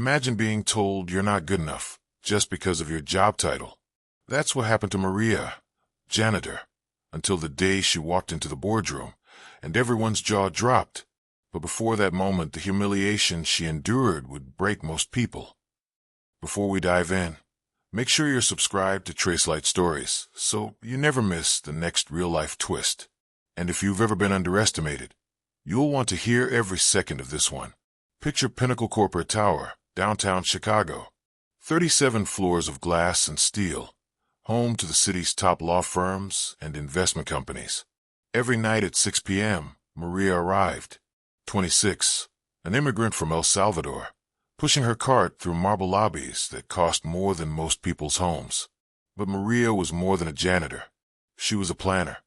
Imagine being told you're not good enough just because of your job title. That's what happened to Maria, janitor, until the day she walked into the boardroom, and everyone's jaw dropped. But before that moment, the humiliation she endured would break most people. Before we dive in, make sure you're subscribed to Tracelight Stories so you never miss the next real-life twist. And if you've ever been underestimated, you'll want to hear every second of this one. Picture Pinnacle Corporate Tower, downtown Chicago. 37 floors of glass and steel, home to the city's top law firms and investment companies. Every night at 6 p.m., Maria arrived. 26, an immigrant from El Salvador, pushing her cart through marble lobbies that cost more than most people's homes. But Maria was more than a janitor. She was a planner.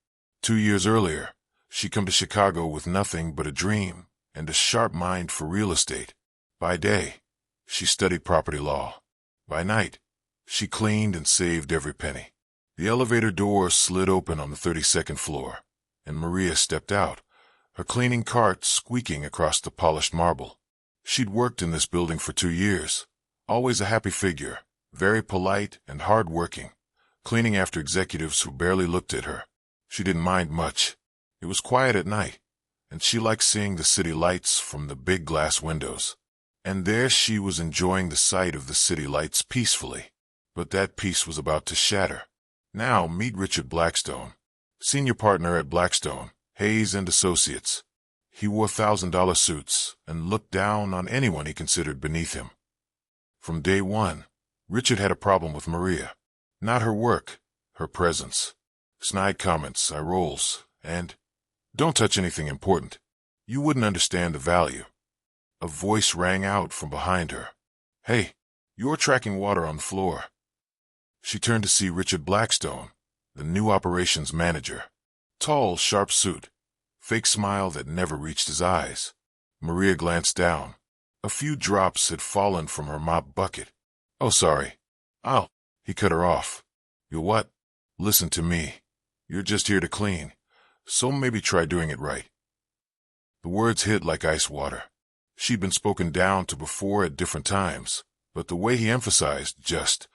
2 years earlier, she'd come to Chicago with nothing but a dream and a sharp mind for real estate. By day, she studied property law. By night, she cleaned and saved every penny. The elevator door slid open on the 32nd floor, and Maria stepped out, her cleaning cart squeaking across the polished marble. She'd worked in this building for 2 years, always a happy figure, very polite and hard-working, cleaning after executives who barely looked at her. She didn't mind much. It was quiet at night, and she liked seeing the city lights from the big glass windows. And there she was enjoying the sight of the city lights peacefully. But that peace was about to shatter. Now meet Richard Blackstone, senior partner at Blackstone, Hayes and Associates. He wore $1,000 suits and looked down on anyone he considered beneath him. From day one, Richard had a problem with Maria. Not her work, her presence. Snide comments, eye rolls, and, "Don't touch anything important. You wouldn't understand the value." A voice rang out from behind her. "Hey, you're tracking water on the floor." She turned to see Richard Blackstone, the new operations manager. Tall, sharp suit, fake smile that never reached his eyes. Maria glanced down. A few drops had fallen from her mop bucket. "Oh, sorry. He cut her off. "You what? Listen to me. You're just here to clean, so maybe try doing it right." The words hit like ice water. She'd been spoken down to before at different times, but the way he emphasized just,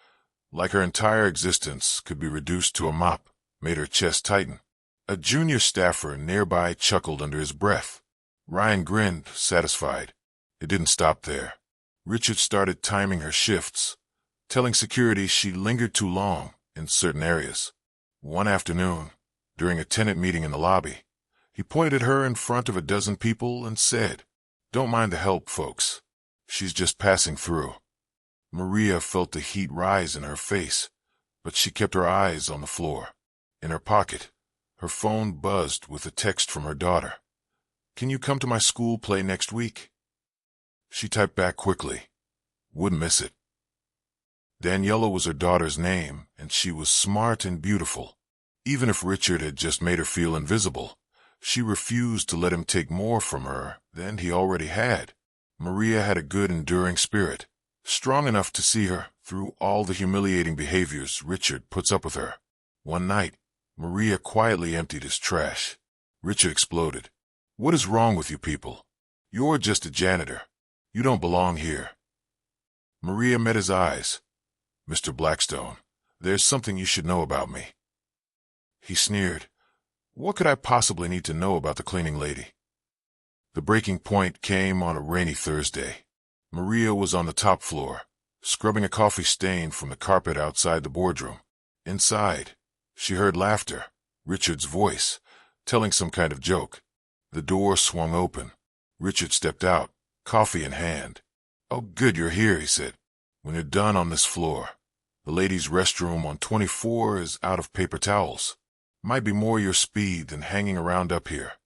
like her entire existence could be reduced to a mop, made her chest tighten. A junior staffer nearby chuckled under his breath. Ryan grinned, satisfied. It didn't stop there. Richard started timing her shifts, telling security she lingered too long in certain areas. One afternoon, during a tenant meeting in the lobby, he pointed her in front of a dozen people and said, "Don't mind the help, folks. She's just passing through." Maria felt the heat rise in her face, but she kept her eyes on the floor. In her pocket, her phone buzzed with a text from her daughter. "Can you come to my school play next week?" She typed back quickly. Wouldn't miss it. Daniela was her daughter's name, and she was smart and beautiful. Even if Richard had just made her feel invisible, she refused to let him take more from her than he already had. Maria had a good, enduring spirit, strong enough to see her through all the humiliating behaviors Richard puts up with her. One night, Maria quietly emptied his trash. Richard exploded. "What is wrong with you people? You're just a janitor. You don't belong here." Maria met his eyes. "Mr. Blackstone, there's something you should know about me." He sneered. What could I possibly need to know about the cleaning lady? The breaking point came on a rainy Thursday. Maria was on the top floor, scrubbing a coffee stain from the carpet outside the boardroom. Inside, she heard laughter, Richard's voice, telling some kind of joke. The door swung open. Richard stepped out, coffee in hand. "Oh, good you're here," he said. "When you're done on this floor, the ladies' restroom on 24 is out of paper towels. Might be more your speed than hanging around up here."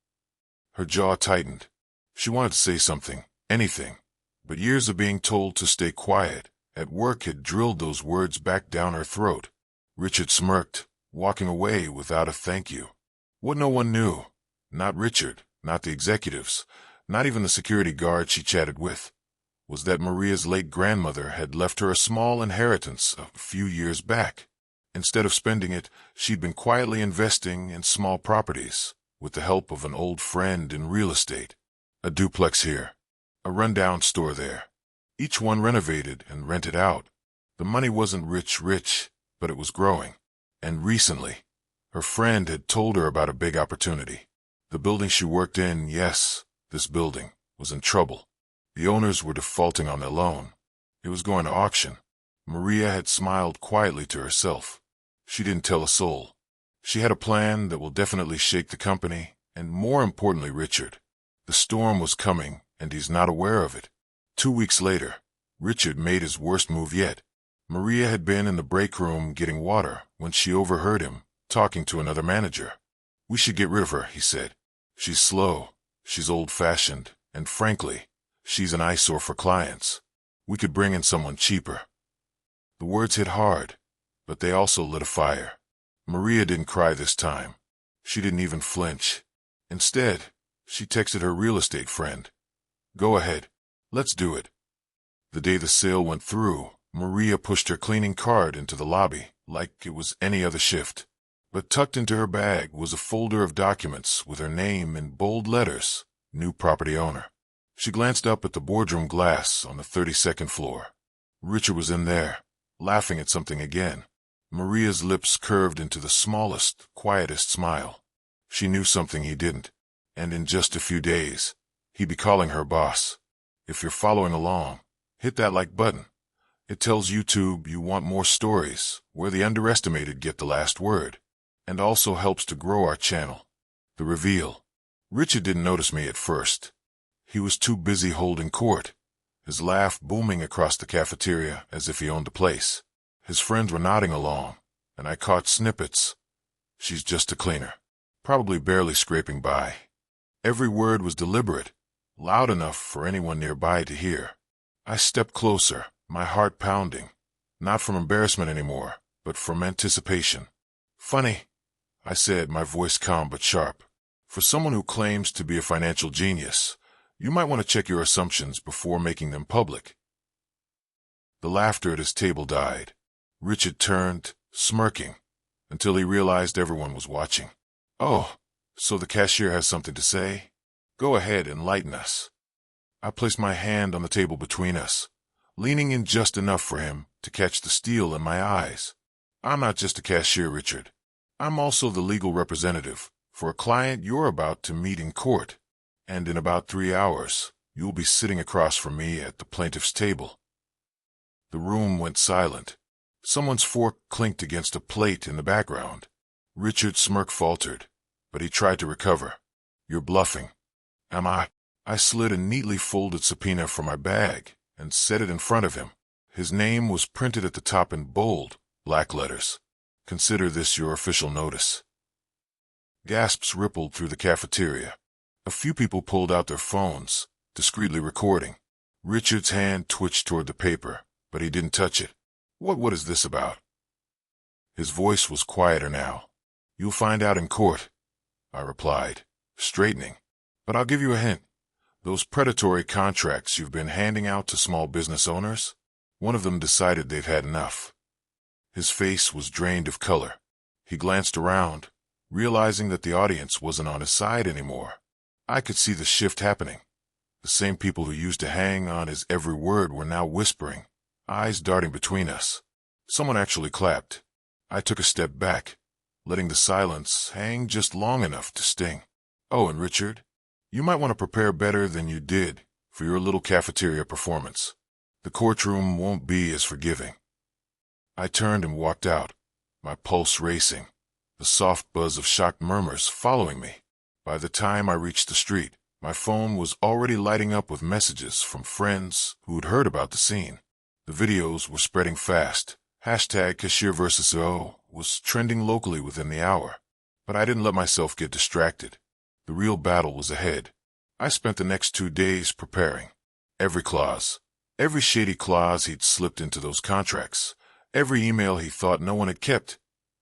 Her jaw tightened. She wanted to say something, anything, but years of being told to stay quiet at work had drilled those words back down her throat. Richard smirked, walking away without a thank you. What no one knew, not Richard, not the executives, not even the security guard she chatted with, was that Maria's late grandmother had left her a small inheritance a few years back. Instead of spending it, she'd been quietly investing in small properties, with the help of an old friend in real estate. A duplex here, a rundown store there. each one renovated and rented out. The money wasn't rich, but it was growing. And recently, her friend had told her about a big opportunity. The building she worked in, yes, this building, was in trouble. The owners were defaulting on their loan. It was going to auction. Maria had smiled quietly to herself. She didn't tell a soul. She had a plan that will definitely shake the company, and more importantly, Richard. The storm was coming, and he's not aware of it. 2 weeks later, Richard made his worst move yet. Maria had been in the break room getting water when she overheard him talking to another manager. "We should get rid of her," he said. "She's slow, she's old-fashioned, and frankly, she's an eyesore for clients. We could bring in someone cheaper." The words hit hard, but they also lit a fire. Maria didn't cry this time. She didn't even flinch. Instead, she texted her real estate friend. "Go ahead. Let's do it." The day the sale went through, Maria pushed her cleaning cart into the lobby like it was any other shift. But tucked into her bag was a folder of documents with her name in bold letters, "New property owner." She glanced up at the boardroom glass on the 32nd floor. Richard was in there, laughing at something again. Maria's lips curved into the smallest, quietest smile. She knew something he didn't, and in just a few days, he'd be calling her boss. If you're following along, hit that like button. It tells YouTube you want more stories where the underestimated get the last word, and also helps to grow our channel. The reveal. Richard didn't notice me at first. He was too busy holding court, his laugh booming across the cafeteria as if he owned the place. His friends were nodding along, and I caught snippets. "She's just a cleaner, probably barely scraping by." Every word was deliberate, loud enough for anyone nearby to hear. I stepped closer, my heart pounding, not from embarrassment anymore, but from anticipation. "Funny," I said, my voice calm but sharp. "For someone who claims to be a financial genius, you might want to check your assumptions before making them public." The laughter at his table died. Richard turned, smirking, until he realized everyone was watching. "Oh, so the cashier has something to say? Go ahead, enlighten us." I placed my hand on the table between us, leaning in just enough for him to catch the steel in my eyes. "I'm not just a cashier, Richard. I'm also the legal representative for a client you're about to meet in court, and in about 3 hours, you'll be sitting across from me at the plaintiff's table." The room went silent. Someone's fork clinked against a plate in the background. Richard's smirk faltered, but he tried to recover. "You're bluffing." "Am I?" I slid a neatly folded subpoena from my bag and set it in front of him. His name was printed at the top in bold, black letters. "Consider this your official notice." Gasps rippled through the cafeteria. A few people pulled out their phones, discreetly recording. Richard's hand twitched toward the paper, but he didn't touch it. What is this about?" His voice was quieter now. "You'll find out in court," I replied, straightening. "But I'll give you a hint. Those predatory contracts you've been handing out to small business owners, one of them decided they've had enough." His face was drained of color. He glanced around, realizing that the audience wasn't on his side anymore. I could see the shift happening. The same people who used to hang on his every word were now whispering, eyes darting between us. Someone actually clapped. I took a step back, letting the silence hang just long enough to sting. "Oh, and Richard, you might want to prepare better than you did for your little cafeteria performance. The courtroom won't be as forgiving." I turned and walked out, my pulse racing, the soft buzz of shocked murmurs following me. By the time I reached the street, my phone was already lighting up with messages from friends who'd heard about the scene. The videos were spreading fast. #CashierVS.O was trending locally within the hour. But I didn't let myself get distracted. The real battle was ahead. I spent the next 2 days preparing. Every clause, every shady clause he'd slipped into those contracts, every email he thought no one had kept,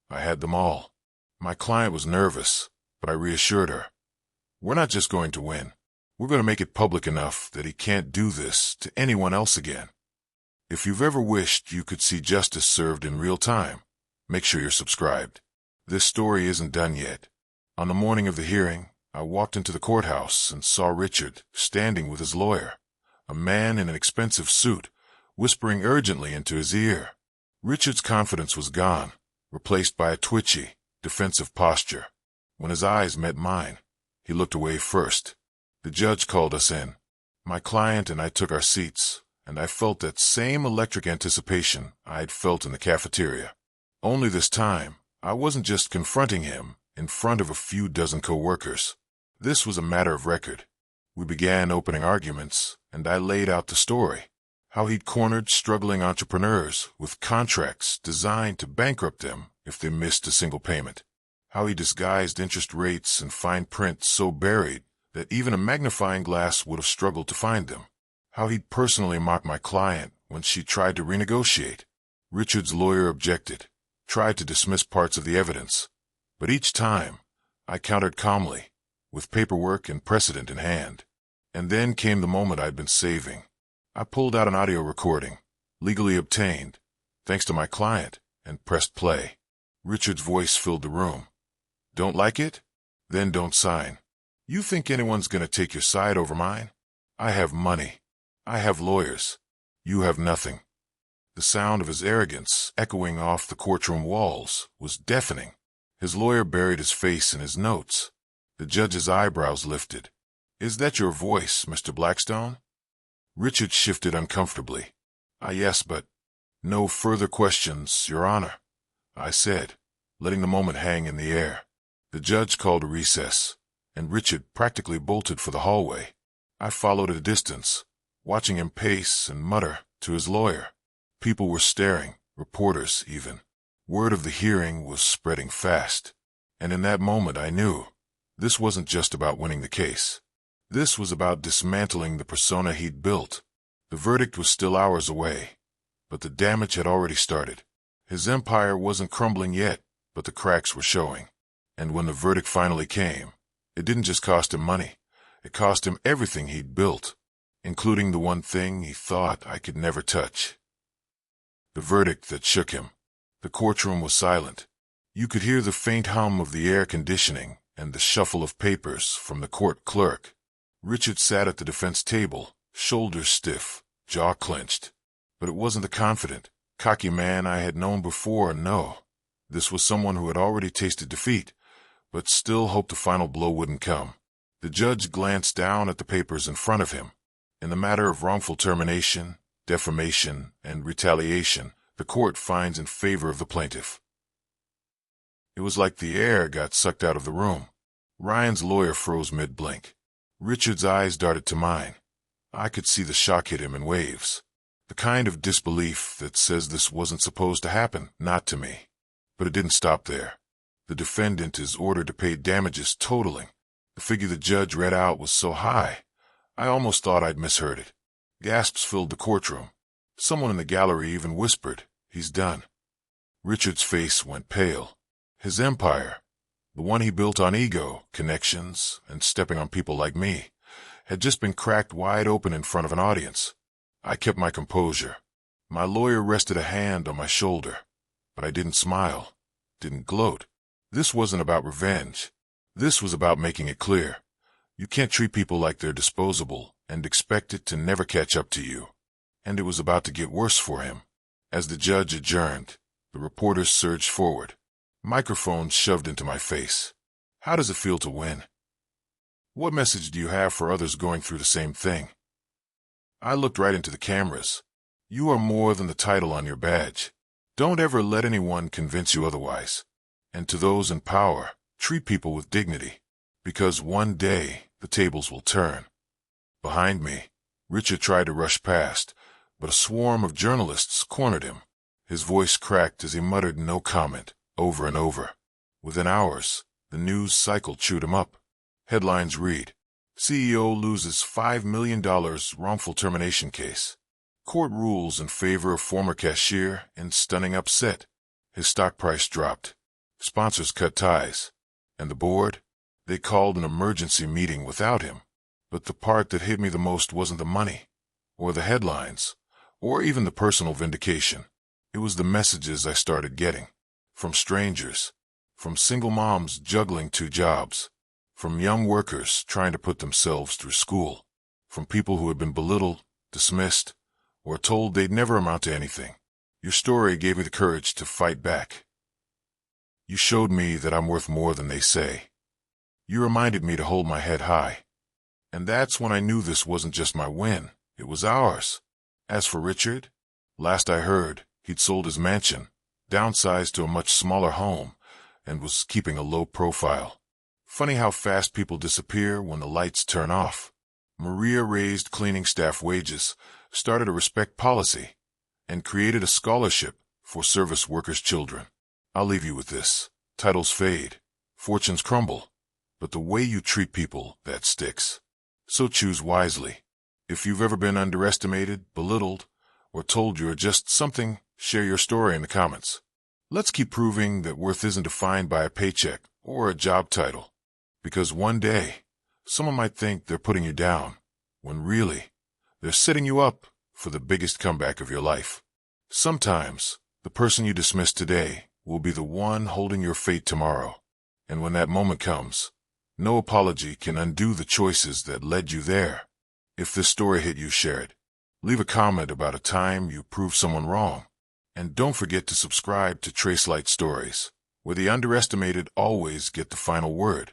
I had them all. My client was nervous, but I reassured her. "We're not just going to win. We're going to make it public enough that he can't do this to anyone else again." If you've ever wished you could see justice served in real time, make sure you're subscribed. This story isn't done yet. On the morning of the hearing, I walked into the courthouse and saw Richard standing with his lawyer. a man in an expensive suit, whispering urgently into his ear. Richard's confidence was gone, replaced by a twitchy, defensive posture. When his eyes met mine, he looked away first. The judge called us in. My client and I took our seats, and I felt that same electric anticipation I had felt in the cafeteria. Only this time, I wasn't just confronting him in front of a few dozen co-workers. This was a matter of record. We began opening arguments, and I laid out the story. How he'd cornered struggling entrepreneurs with contracts designed to bankrupt them if they missed a single payment. How he disguised interest rates and fine print so buried that even a magnifying glass would have struggled to find them. How he'd personally mocked my client when she tried to renegotiate. Richard's lawyer objected, tried to dismiss parts of the evidence, but each time I countered calmly, with paperwork and precedent in hand. And then came the moment I'd been saving. I pulled out an audio recording, legally obtained, thanks to my client, and pressed play. Richard's voice filled the room. Don't like it? Then don't sign. You think anyone's gonna take your side over mine? I have money. I have lawyers. You have nothing. The sound of his arrogance echoing off the courtroom walls was deafening. His lawyer buried his face in his notes. The judge's eyebrows lifted. Is that your voice, Mr. Blackstone? Richard shifted uncomfortably. Yes, but no further questions, Your Honor, I said, letting the moment hang in the air. The judge called a recess, and Richard practically bolted for the hallway. I followed at a distance, watching him pace and mutter to his lawyer. People were staring, reporters even. Word of the hearing was spreading fast. And in that moment I knew this wasn't just about winning the case. This was about dismantling the persona he'd built. The verdict was still hours away, but the damage had already started. His empire wasn't crumbling yet, but the cracks were showing. And when the verdict finally came, it didn't just cost him money. It cost him everything he'd built, including the one thing he thought I could never touch. The verdict that shook him. The courtroom was silent. You could hear the faint hum of the air conditioning and the shuffle of papers from the court clerk. Richard sat at the defense table, shoulders stiff, jaw clenched. But it wasn't the confident, cocky man I had known before, no. This was someone who had already tasted defeat, but still hoped the final blow wouldn't come. The judge glanced down at the papers in front of him. In the matter of wrongful termination, defamation, and retaliation, the court finds in favor of the plaintiff. It was like the air got sucked out of the room. Ryan's lawyer froze mid-blink. Richard's eyes darted to mine. I could see the shock hit him in waves. The kind of disbelief that says this wasn't supposed to happen, not to me. But it didn't stop there. The defendant is ordered to pay damages totaling. The figure the judge read out was so high, I almost thought I'd misheard it. Gasps filled the courtroom. Someone in the gallery even whispered, "He's done." Richard's face went pale. His empire, the one he built on ego, connections, and stepping on people like me, had just been cracked wide open in front of an audience. I kept my composure. My lawyer rested a hand on my shoulder, but I didn't smile, didn't gloat. This wasn't about revenge. This was about making it clear. You can't treat people like they're disposable and expect it to never catch up to you. And it was about to get worse for him. As the judge adjourned, the reporters surged forward. Microphones shoved into my face. How does it feel to win? What message do you have for others going through the same thing? I looked right into the cameras. You are more than the title on your badge. Don't ever let anyone convince you otherwise. And to those in power, treat people with dignity, because one day the tables will turn. Behind me, Richard tried to rush past, but a swarm of journalists cornered him. His voice cracked as he muttered no comment, over and over. Within hours, the news cycle chewed him up. Headlines read, CEO loses $5 million wrongful termination case. Court rules in favor of former cashier in stunning upset. His stock price dropped. Sponsors cut ties. And the board? They called an emergency meeting without him. But the part that hit me the most wasn't the money, or the headlines, or even the personal vindication. It was the messages I started getting. From strangers. From single moms juggling 2 jobs. From young workers trying to put themselves through school. From people who had been belittled, dismissed, or told they'd never amount to anything. Your story gave me the courage to fight back. You showed me that I'm worth more than they say. You reminded me to hold my head high. And that's when I knew this wasn't just my win, it was ours. As for Richard, last I heard, he'd sold his mansion, downsized to a much smaller home, and was keeping a low profile. Funny how fast people disappear when the lights turn off. Maria raised cleaning staff wages, started a respect policy, and created a scholarship for service workers' children. I'll leave you with this. Titles fade, fortunes crumble, but the way you treat people, that sticks. So choose wisely. If you've ever been underestimated, belittled, or told you're just something, share your story in the comments. Let's keep proving that worth isn't defined by a paycheck or a job title. Because one day, someone might think they're putting you down, when really, they're setting you up for the biggest comeback of your life. Sometimes, the person you dismiss today will be the one holding your fate tomorrow. And when that moment comes, no apology can undo the choices that led you there. If this story hit you, share it. Leave a comment about a time you proved someone wrong. And don't forget to subscribe to Tracelight Stories, where the underestimated always get the final word.